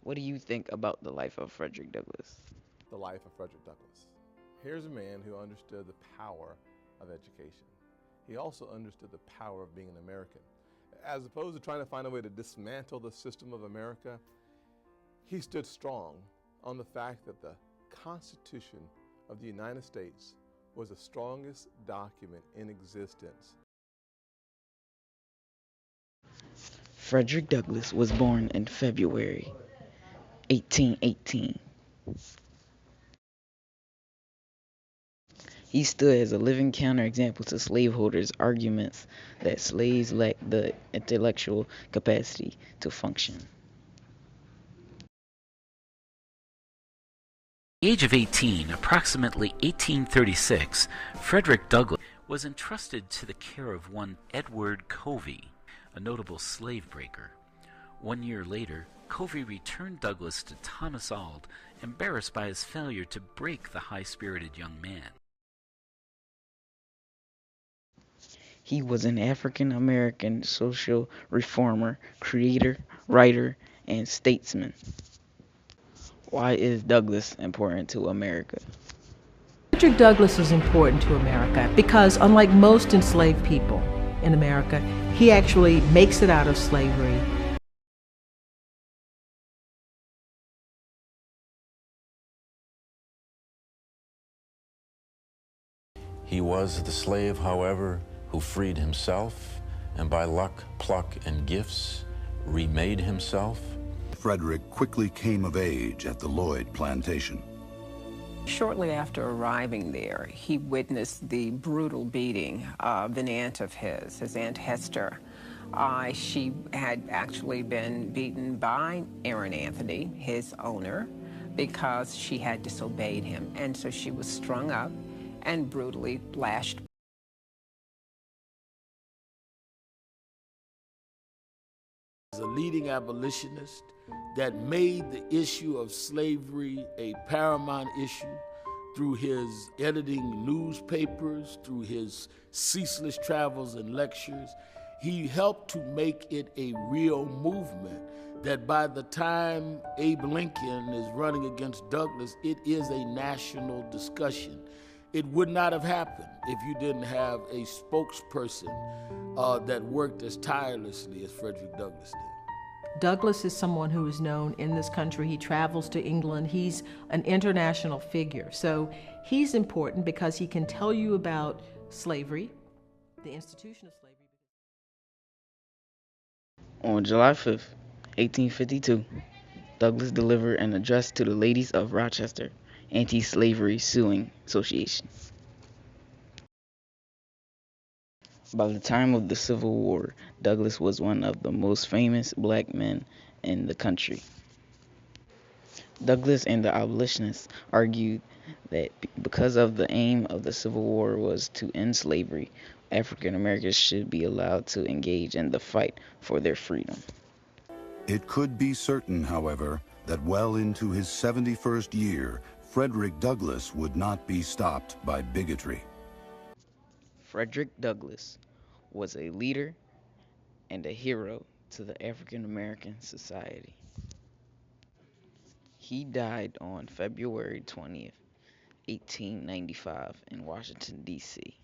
What do you think about the life of Frederick Douglass? The life of Frederick Douglass. Here's a man who understood the power of education. He also understood the power of being an American. As opposed to trying to find a way to dismantle the system of America, he stood strong on the fact that the Constitution of the United States was the strongest document in existence. Frederick Douglass was born in February 1818. He stood as a living counterexample to slaveholders' arguments that slaves lacked the intellectual capacity to function. At the age of 18, approximately 1836, Frederick Douglass was entrusted to the care of one Edward Covey, a notable slave breaker. 1 year later, Covey returned Douglass to Thomas Auld, embarrassed by his failure to break the high-spirited young man. He was an African American social reformer, creator, writer, and statesman. Why is Douglass important to America? Frederick Douglass is important to America because, unlike most enslaved people in America, he actually makes it out of slavery. He was the slave, however, who freed himself, and by luck, pluck, and gifts, remade himself. Frederick quickly came of age at the Lloyd plantation. Shortly after arriving there, he witnessed the brutal beating of an aunt of his Aunt Hester. She had actually been beaten by Aaron Anthony, his owner, because she had disobeyed him. And so she was strung up and brutally lashed. As a leading abolitionist that made the issue of slavery a paramount issue through his editing newspapers, through his ceaseless travels and lectures. He helped to make it a real movement that by the time Abe Lincoln is running against Douglas, it is a national discussion. It would not have happened if you didn't have a spokesperson that worked as tirelessly as Frederick Douglass did. Douglass is someone who is known in this country. He travels to England. He's an international figure. So he's important because he can tell you about slavery, the institution of slavery. On July 5th, 1852, Douglass delivered an address to the Ladies of Rochester Anti-Slavery Suing Association. By the time of the Civil War, Douglass was one of the most famous black men in the country. Douglass and the abolitionists argued that because of the aim of the Civil War was to end slavery, African Americans should be allowed to engage in the fight for their freedom. It could be certain, however, that well into his 71st year, Frederick Douglass would not be stopped by bigotry. Frederick Douglass was a leader and a hero to the African American society. He died on February 20th, 1895 in Washington, D.C.